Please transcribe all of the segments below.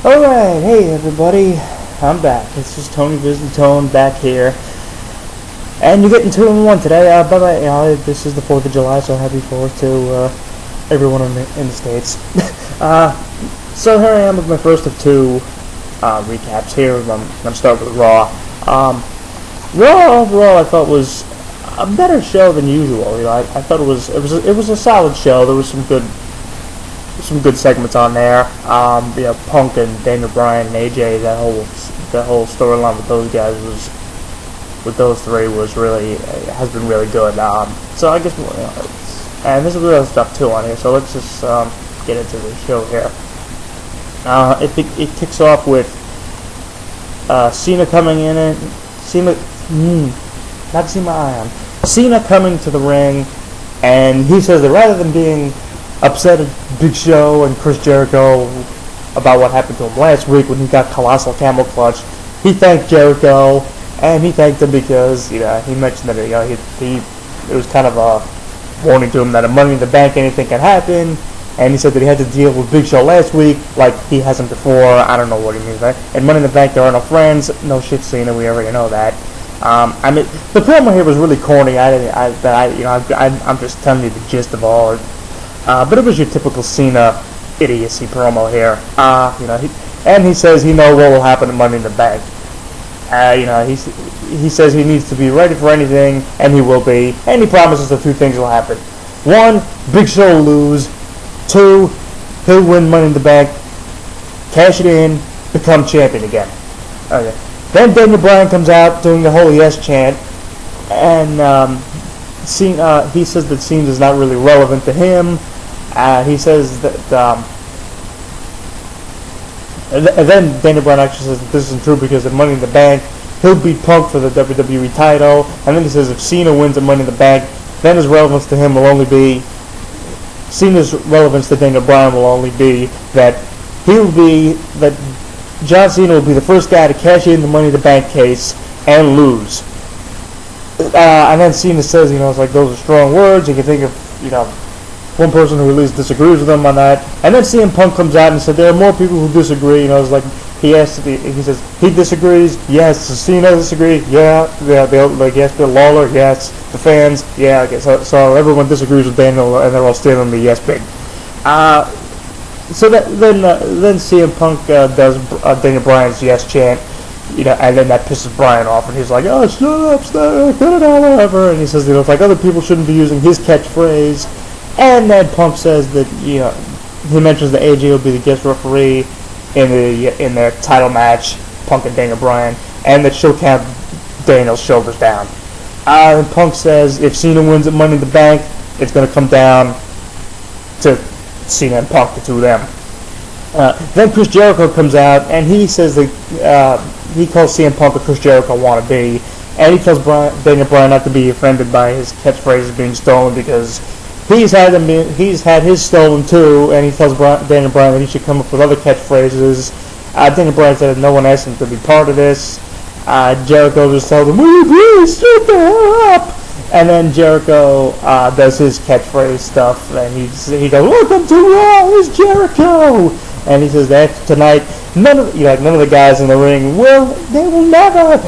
Alright, hey everybody, I'm back. This is Tony Visitone back here. And you're getting 2 in 1 today. By the way, this is the 4th of July, so happy 4th to everyone in the States. So here I am with my first of 2 recaps here. I'm going to start with Raw. Raw overall I thought was a better show than usual. You know, I thought it was a solid show. There was some good segments on there. Punk and Daniel Bryan and AJ, that whole storyline with those guys with those 3 has been really good. So I guess, and there's other stuff too on here. So let's just get into the show here. It kicks off with Cena coming in and Cena coming to the ring, and he says that rather than being upset at Big Show and Chris Jericho about what happened to him last week when he got Colossal Camel Clutch, he thanked Jericho, and he thanked him because he mentioned that it was kind of a warning to him that at Money in the Bank anything can happen, and he said that he had to deal with Big Show last week like he hasn't before. I don't know what he means by that. And Money in the Bank, there are no friends. No shit, Cena. We already know that. The promo here was really corny. I'm just telling you the gist of all. But it was your typical Cena idiocy promo here. He says he knows what will happen to Money in the Bank. He says he needs to be ready for anything, and he will be. And he promises that 2 things will happen. 1, Big Show will lose. 2, he'll win Money in the Bank, cash it in, become champion again. Okay. Then Daniel Bryan comes out doing the whole yes chant, and he says that Cena is not really relevant to him. He says that, and then Daniel Bryan actually says that this isn't true because at Money in the Bank, he'll beat Punk for the WWE title. And then he says if Cena wins at Money in the Bank, then his relevance to him will only be, Cena's relevance to Daniel Bryan will only be that John Cena will be the first guy to cash in the Money in the Bank case and lose. And then Cena says, it's like those are strong words. You can think of, one person who at least disagrees with him on that. And then CM Punk comes out and said there are more people who disagree. It's like he says he disagrees. Yes, does Cena disagree? Yeah. Yes, Bill Lawler. Yes, the fans. Yeah. Okay. So everyone disagrees with Daniel, and they're all standing on the yes pig. So then CM Punk does Daniel Bryan's yes chant, and then that pisses Bryan off, and he's like, oh, shut up, cut it out, whatever. And he says, it's like other people shouldn't be using his catchphrase. And then Punk says that, he mentions that AJ will be the guest referee in their title match, Punk and Daniel Bryan, and that she'll count Daniel's shoulders down. And Punk says if Cena wins at Money in the Bank, it's going to come down to Cena and Punk, the 2 of them. Then Chris Jericho comes out, and he says that he calls CM Punk a Chris Jericho wannabe, and he tells Daniel Bryan not to be offended by his catchphrases being stolen because he's had his stolen too, and he tells Daniel Bryan that he should come up with other catchphrases. Daniel Bryan said that no one asked him to be part of this. Jericho just tells him, will you please shut the hell up? And then Jericho does his catchphrase stuff, and he goes, welcome to Raw, it's Jericho! And he says that tonight, none of the guys in the ring they will never,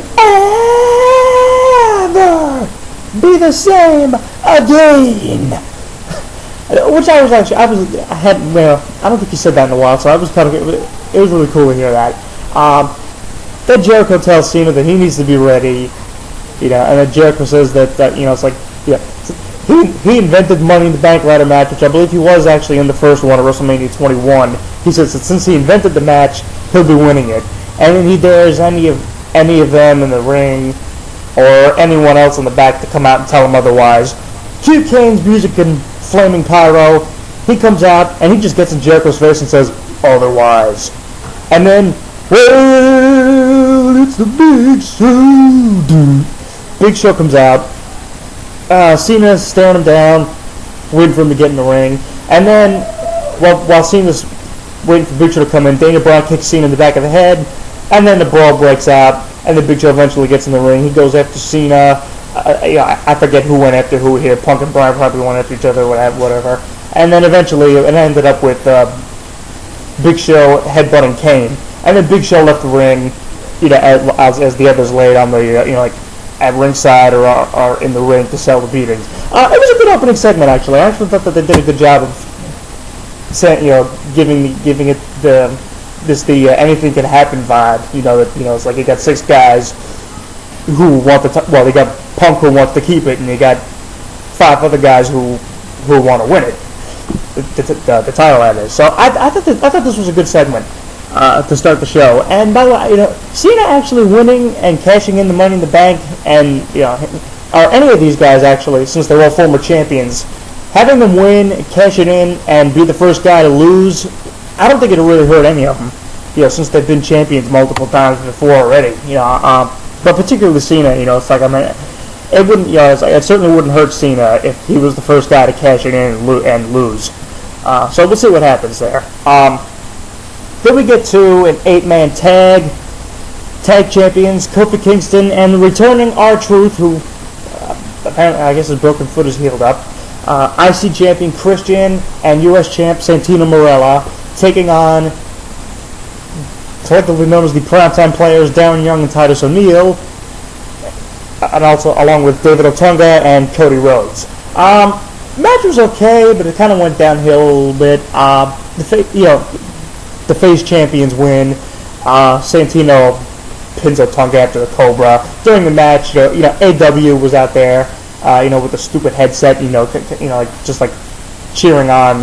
ever be the same again! Which I don't think he said that in a while, so it was really cool to hear that. Then Jericho tells Cena that he needs to be ready, and then Jericho says that it's like, he invented Money in the Bank ladder match, which I believe he was actually in the first one at WrestleMania 21. He says that since he invented the match, he'll be winning it, and then he dares any of them in the ring or anyone else in the back to come out and tell him otherwise. Cue Kane's music and flaming pyro. He comes out and he just gets in Jericho's face and says otherwise, and then well, it's the Big Show, dude. Big Show comes out. Cena's staring him down, waiting for him to get in the ring, and then while Cena's waiting for Big Show to come in, Daniel Bryan kicks Cena in the back of the head, and then the brawl breaks out, and then Big Show eventually gets in the ring. He goes after Cena. I forget who went after who here. Punk and Bryan probably went after each other, whatever. And then eventually it ended up with Big Show headbutting Kane, and then Big Show left the ring, as the others laid on the, like at ringside or in the ring to sell the beatings. It was a good opening segment, actually. I actually thought that they did a good job of giving it the anything can happen vibe. It's like you got 6 guys who want you got Punk who wants to keep it, and you got 5 other guys who want to win it, the title that is. So I thought this was a good segment to start the show. And by the way, Cena actually winning and cashing in the Money in the Bank, and or any of these guys actually, since they're all former champions, having them win, cash it in, and be the first guy to lose, I don't think it'll really hurt any of them. Since they've been champions multiple times before already. But particularly Cena, it's like it wouldn't, it certainly wouldn't hurt Cena if he was the first guy to cash it in and lose. So we'll see what happens there. Then we get to an 8-man tag champions, Kofi Kingston and the returning R-Truth, who apparently, I guess, his broken foot is healed up. IC champion Christian and U.S. champ Santino Marella taking on, collectively known as the Primetime Players, Darren Young and Titus O'Neil, and also along with David Otunga and Cody Rhodes. Match was okay, but it kind of went downhill a little bit. The face champions win. Santino pins Otunga after the Cobra. During the match, AW was out there, with the stupid headset, just like cheering on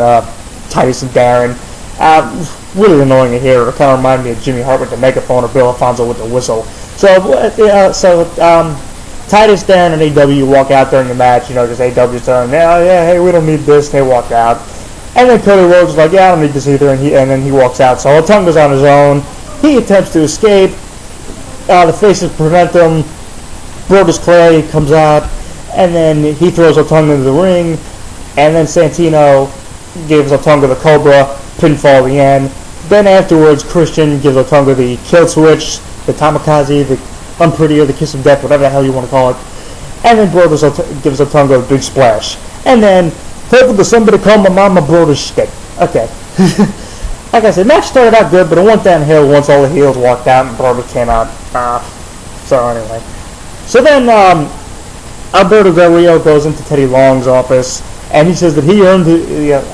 Titus and Darren. Really annoying to hear. It kind of reminded me of Jimmy Hart with the megaphone or Bill Alfonso with the whistle. Titus, Darren, and AW walk out during the match, because AW's telling them, hey, we don't need this. They walk out. And then Cody Rhodes is like, I don't need this either, and then he walks out. So Otunga's on his own. He attempts to escape. The faces prevent him. Brodus Clay comes out, and then he throws Otunga into the ring, and then Santino gives Otunga the Cobra, pinfall at the end. Then afterwards, Christian gives Otunga the kill switch, the Tamikaze, the Unpretty, or the Kiss of Death, whatever the hell you want to call it. And then Brodus gives Otunga a big splash. And then, hoping for somebody to call my mama Brodus shtick. Okay. Like I said, match started out good, but it went downhill once all the heels walked out and Brodus came out. So anyway. So then, Alberto Del Rio goes into Teddy Long's office, and he says that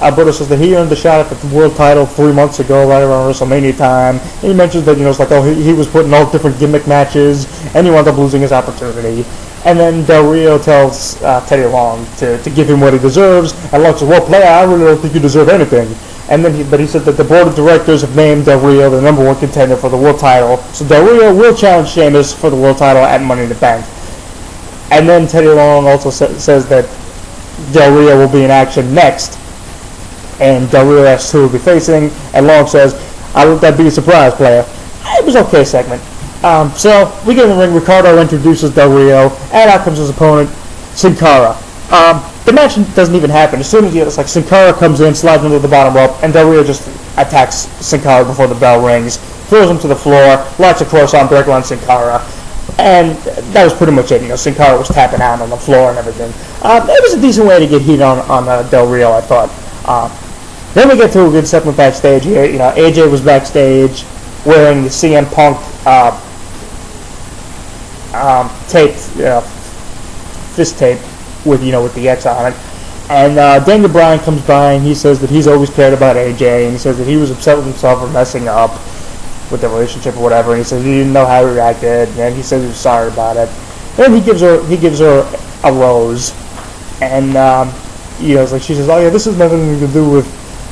Alberto says that he earned the shot at the world title 3 months ago, right around WrestleMania time. And he mentions that, it's like, he was putting all different gimmick matches, and he wound up losing his opportunity. And then Del Rio tells Teddy Long to give him what he deserves, and Long says, well, player, I really don't think you deserve anything. And then he said that the board of directors have named Del Rio the number 1 contender for the world title, so Del Rio will challenge Sheamus for the world title at Money in the Bank. And then Teddy Long also says that Del Rio will be in action next, and Del Rio asks who will be facing, and Long says, I let that be a surprise, player. It was okay segment. So we get in the ring. Ricardo introduces Del Rio, and out comes his opponent, Sin Cara. The match doesn't even happen. As soon as it's like Sin Cara comes in, slides into the bottom rope, and Del Rio just attacks Sin Cara before the bell rings, throws him to the floor, lights a cross-arm breaker on Sin Cara, and that was pretty much it. Sin Cara was tapping out on the floor and everything. It was a decent way to get heat on Del Rio, I thought. Then we get to a good segment backstage here. AJ was backstage wearing the CM Punk taped fist tape with the X on it, and Daniel Bryan comes by and he says that he's always cared about AJ, and he says that he was upset with himself for messing up with the relationship or whatever, and he says he didn't know how he reacted, and he says he was sorry about it. Then he gives her a rose, and it's like she says, oh yeah, this has nothing to do with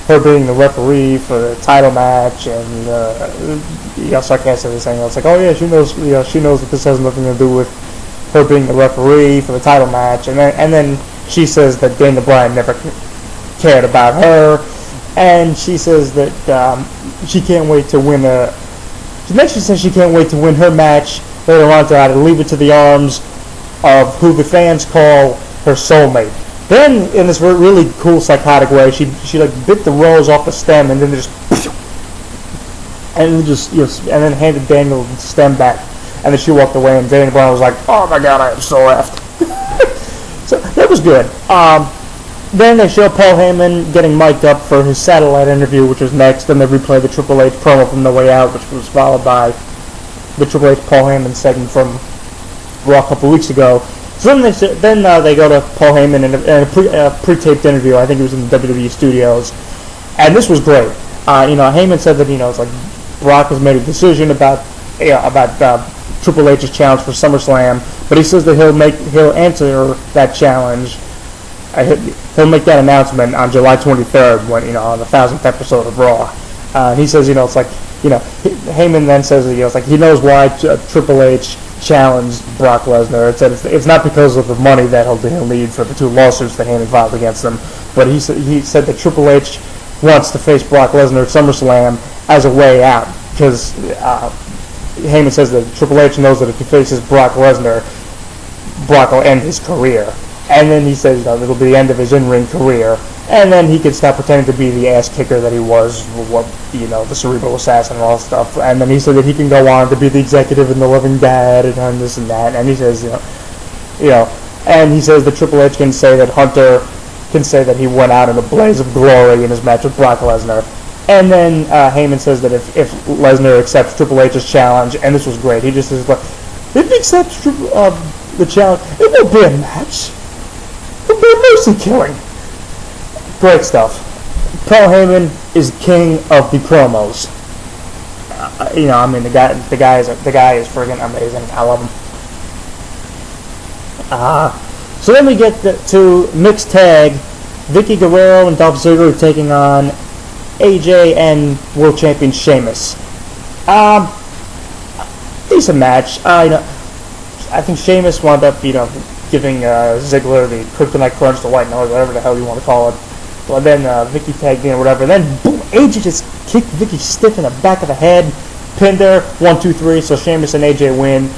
her being the referee for the title match, and sarcastically saying, it's like, oh yeah, she knows that this has nothing to do with her being the referee for the title match, and then she says that Daniel Bryan never cared about her, and she says that she can't wait to win she says she can't wait to win her match later on to leave it to the arms of who the fans call her soulmate. Then, in this really cool psychotic way, she like bit the rose off the stem and then and then handed Daniel the stem back, and then she walked away, and Daniel Bryan was like, "Oh my God, I am so effed." So that was good. Then they show Paul Heyman getting mic'd up for his satellite interview, which was next. Then they replay the Triple H promo from No Way Out, which was followed by the Triple H Paul Heyman segment from Raw a couple weeks ago. So then they go to Paul Heyman in a pre-taped interview. I think it was in the WWE studios, and this was great. Heyman said that it's like Brock has made a decision about Triple H's challenge for SummerSlam, but he says that he'll answer that challenge. He'll make that announcement on July 23rd when on the 1000th episode of Raw. He says it's like Heyman then says that it's like he knows why Triple H challenged Brock Lesnar. It said it's not because of the money that he'll need for the 2 lawsuits that Heyman filed against him, but he said that Triple H wants to face Brock Lesnar at SummerSlam as a way out, because Heyman says that Triple H knows that if he faces Brock Lesnar, Brock will end his career. And then he says it'll be the end of his in-ring career, and then he could stop pretending to be the ass kicker that he was, the cerebral assassin and all that stuff. And then he said that he can go on to be the executive and the loving dad and this and that. And he says, and he says that Triple H can say that Hunter can say that he went out in a blaze of glory in his match with Brock Lesnar. And then Heyman says that if Lesnar accepts Triple H's challenge, and this was great, he just says, if he accepts the challenge, it won't be a match. It'll be a mercy killing. Great stuff. Paul Heyman is king of the promos. The guy is friggin' amazing. I love him. So then we get to mixed tag. Vicky Guerrero and Dolph Ziggler taking on AJ and World Champion Sheamus. Decent match. I think Sheamus wound up, giving Ziggler the Kryptonite Crunch, the White Noise, whatever the hell you want to call it. Well, then Vicky tagged in or whatever. Then boom, AJ just kicked Vicky stiff in the back of the head, pinned her 1, 2, 3. So Sheamus and AJ win.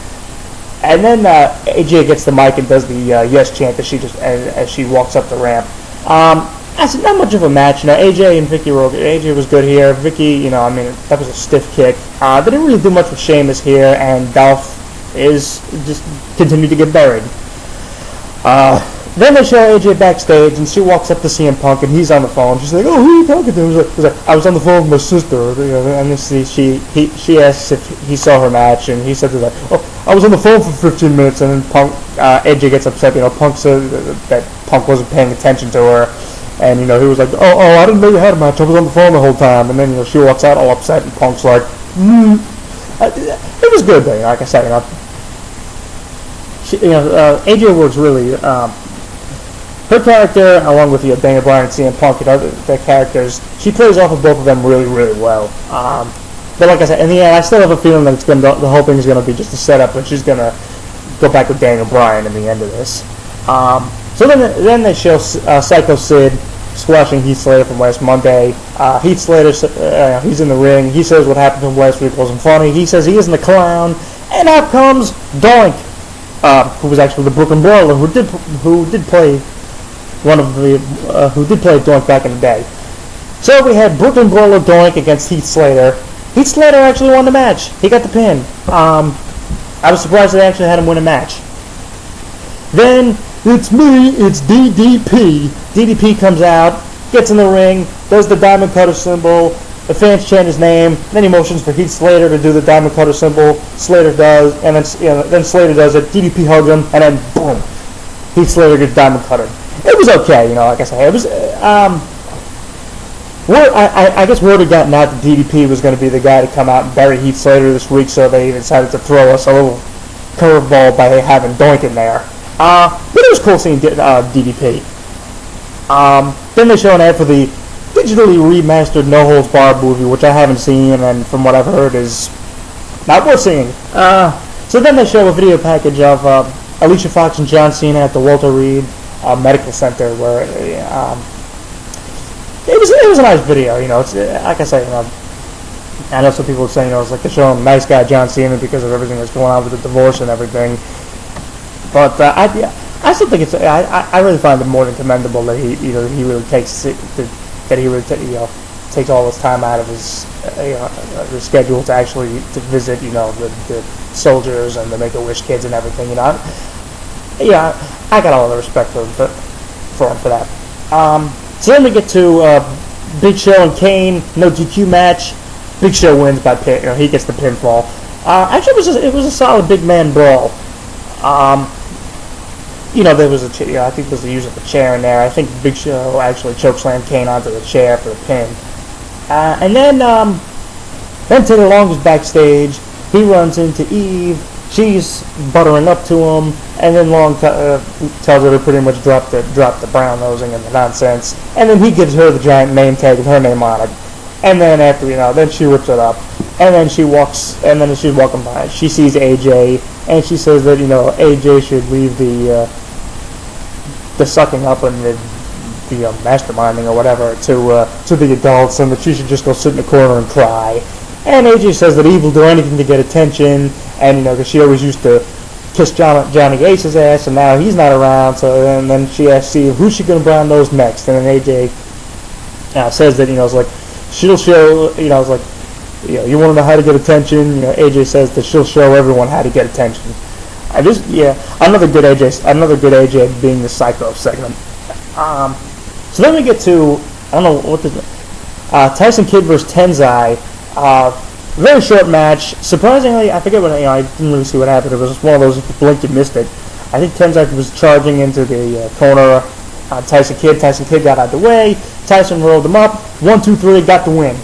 And then AJ gets the mic and does the yes chant as she walks up the ramp. That's not much of a match. AJ and Vicky were good. AJ was good here. Vicky, that was a stiff kick. They didn't really do much with Sheamus here, and Dolph is just continued to get buried. Then they show AJ backstage, and she walks up to CM Punk, and he's on the phone. She's like, "Oh, who are you talking to?" He's like, "I was on the phone with my sister." And then she asks if he saw her match, and he said to her, "Oh, I was on the phone for 15 minutes." And then AJ gets upset. Punk said that Punk wasn't paying attention to her, and he was like, "Oh, I didn't know you had a match. I was on the phone the whole time." And then she walks out all upset, and Punk's like, It was good though. Like I said, AJ Woods really. Her character, along with Daniel Bryan and CM Punk, their characters, she plays off of both of them really, really well. But like I said, in the end, I still have a feeling that the whole thing is going to be just a setup, and she's going to go back with Daniel Bryan in the end of this. So then they show Psycho Sid squashing Heath Slater from last Monday. Heath Slater, he's in the ring. He says what happened to him last week wasn't funny. He says he isn't a clown, and out comes Doink, who was actually the Brooklyn Brawler, who did play Doink back in the day. So we had Brooklyn Brawler Doink against Heath Slater. Heath Slater actually won the match. He got the pin. I was surprised they actually had him win a match. Then it's DDP. DDP comes out, gets in the ring, does the Diamond Cutter symbol. The fans chant his name. Then he motions for Heath Slater to do the Diamond Cutter symbol. Slater does, and then Slater does it. DDP hugs him, and then boom, Heath Slater gets Diamond Cutter. It was okay, like I say. It was. I guess word had gotten out that DDP was going to be the guy to come out and bury Heath Slater this week, so they decided to throw us a little curveball by having Doink in there. But it was cool seeing DDP. Then they show an ad for the digitally remastered No Holds Barred movie, which I haven't seen, and from what I've heard is not worth seeing. So then they show a video package of Alicia Fox and John Cena at the Walter Reed Medical Center, where it was a nice video. It's like I say, I know some people are saying it's like they're showing nice guy John Cena because of everything that's going on with the divorce and everything. But I still think I really find it more than commendable that he really takes takes all this time out of his schedule to actually to visit the soldiers and the Make-A-Wish kids and everything. I got all the respect for him for that. So then we get to Big Show and Kane, no DQ match. Big Show wins by pin. He gets the pinfall. Actually, it was a solid big man brawl. There was I think there was the use of the chair in there. I think Big Show actually chokeslammed Kane onto the chair for the pin. And then Teddy Long is backstage. He runs into Eve. She's buttering up to him, and then Long tells her to pretty much drop the brown nosing and the nonsense. And then he gives her the giant name tag with her name on it. And then after then she rips it up, and then she walks, and then as she's walking by, she sees AJ, and she says that AJ should leave the sucking up and the masterminding or whatever to the adults, and that she should just go sit in the corner and cry. And AJ says that Eve will do anything to get attention, and because she always used to kiss Johnny Ace's ass, and now he's not around. So then she asks Eve who's she gonna brown nose next, and then AJ says that it's like she'll show you want to know how to get attention. AJ says that she'll show everyone how to get attention. Another good AJ being the Psycho segment. So then we get to Tyson Kidd versus Tensai. Very short match. Surprisingly, I forget I didn't really see what happened. It was just one of those, if you blinked, you missed it. I think Tensai was charging into the corner. Tyson Kidd got out of the way. Tyson rolled him up. 1, 2, 3, got the win.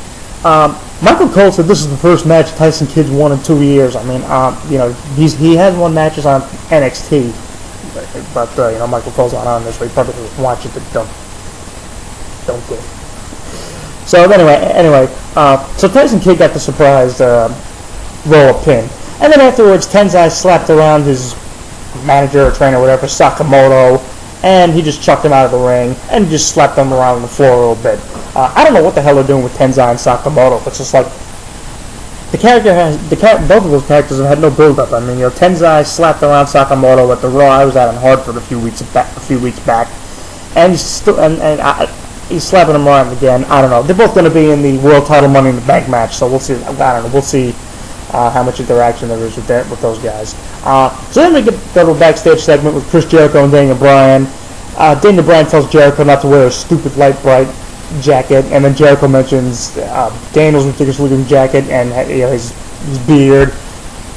Michael Cole said this is the first match Tyson Kidd's won in 2 years. I mean, he has won matches on NXT, but Michael Cole's not on this, so he probably doesn't watch it, but don't go. So anyway, so Tyson Kidd got the surprise roll-up pin, and then afterwards Tensai slapped around his manager or trainer, whatever, Sakamoto, and he just chucked him out of the ring and just slapped him around on the floor a little bit. I don't know what the hell they're doing with Tensai and Sakamoto. It's just like both of those characters have had no build-up. I mean, Tensai slapped around Sakamoto at the Raw I was at in Hartford a few weeks back, and he's slapping him around again. I don't know. They're both going to be in the World Title Money in the Bank match, so we'll see. I don't know. We'll see how much interaction there is with those guys. So then we get the little backstage segment with Chris Jericho and Daniel Bryan. Daniel Bryan tells Jericho not to wear a stupid light bright jacket, and then Jericho mentions Daniel's ridiculous looking jacket and his beard,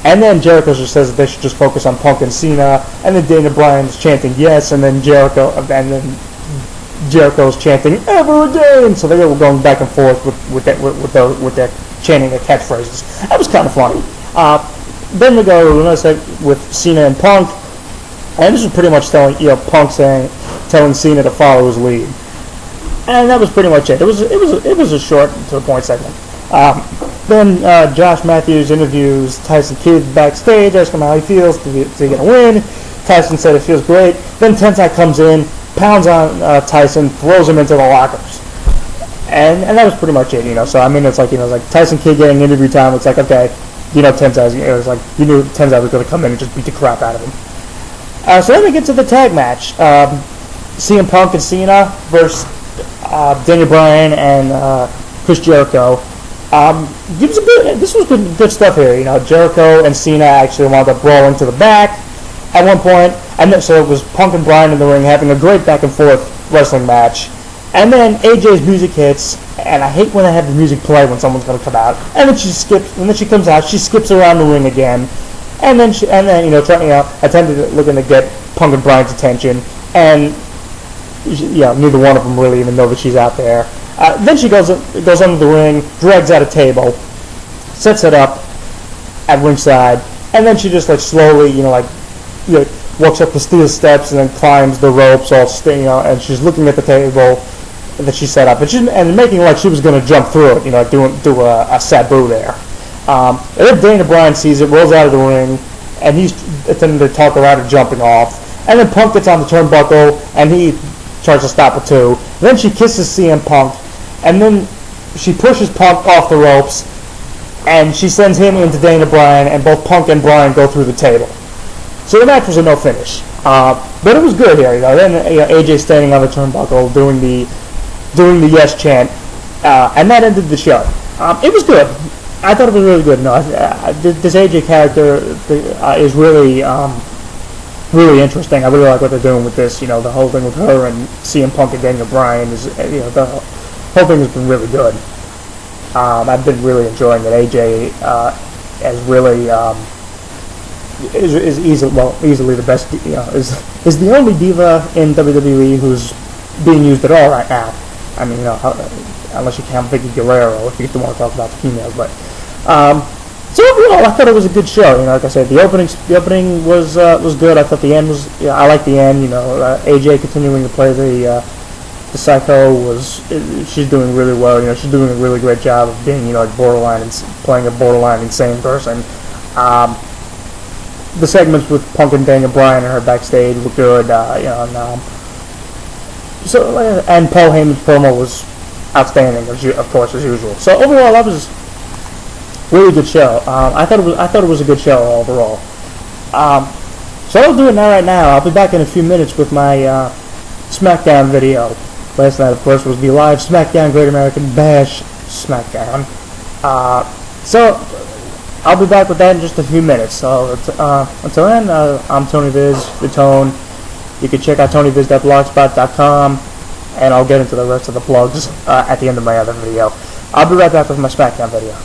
and then Jericho just says that they should just focus on Punk and Cena, and then Daniel Bryan's chanting yes, and then Jericho's chanting ever again. So they were going back and forth with their chanting their catchphrases. That was kind of funny. Then we go to another segment with Cena and Punk, and this was pretty much telling Cena to follow his lead. And that was pretty much it. It was a short to the point segment. Then Josh Matthews interviews Tyson Kidd backstage, asking him how he feels to get a win. Tyson said it feels great. Then Tensai comes in, pounds on Tyson, throws him into the lockers, and that was pretty much it. So I mean, it's like Tyson Kidd getting interview time. It's like, okay, Tensai. It was like you knew Tensai was going to come in and just beat the crap out of him. So then we get to the tag match: CM Punk and Cena versus Daniel Bryan and Chris Jericho. This was good stuff here. Jericho and Cena actually wound up brawling to the back at one point, and then, so it was Punk and Bryan in the ring having a great back and forth wrestling match. And then AJ's music hits, and I hate when I have the music play when someone's going to come out. And then she comes out, she skips around the ring again, and then attempted looking to get Punk and Bryan's attention, and neither one of them really even know that she's out there. Then she goes under the ring, drags out a table, sets it up at ringside, and then she just slowly, walks up the steel steps and then climbs the ropes, and she's looking at the table that she set up, and making like she was going to jump through it, do a Sabu there. And then Daniel Bryan sees it, rolls out of the ring, and he's attempting to talk her out of jumping off. And then Punk gets on the turnbuckle, and he tries to stop her too. Then she kisses CM Punk, and then she pushes Punk off the ropes, and she sends him into Daniel Bryan, and both Punk and Bryan go through the table. So the match was a no finish, but it was good here. Then AJ standing on the turnbuckle doing the yes chant, and that ended the show. It was good. I thought it was really good. This AJ character is really really interesting. I really like what they're doing with this. You know, the whole thing with her and CM Punk and Daniel Bryan is, you know, the whole thing has been really good. I've been really enjoying it. AJ has really is easily the best. You know, is the only diva in WWE who's being used at all right now. I mean, you know, unless you count Vicky Guerrero, if you want to talk about the females, but. So overall, I thought it was a good show. You know, like I said, the opening was good. I thought the end was. Yeah, I liked the end. You know, AJ continuing to play the Psycho she's doing really well. You know, she's doing a really great job of being, you know, like playing a borderline insane person. The segments with Punk and Daniel Bryan and her backstage look good. You know, and Paul Heyman's promo was outstanding, of course, as usual. So overall, that was really good show. I thought it was a good show overall. So I'll do it right now. I'll be back in a few minutes with my SmackDown video. Last night, of course, was the live SmackDown Great American Bash SmackDown. So I'll be back with that in just a few minutes. So until then, I'm Tony Viz, the Tone. You can check out tonyviz.blogspot.com, and I'll get into the rest of the plugs at the end of my other video. I'll be right back with my SmackDown video.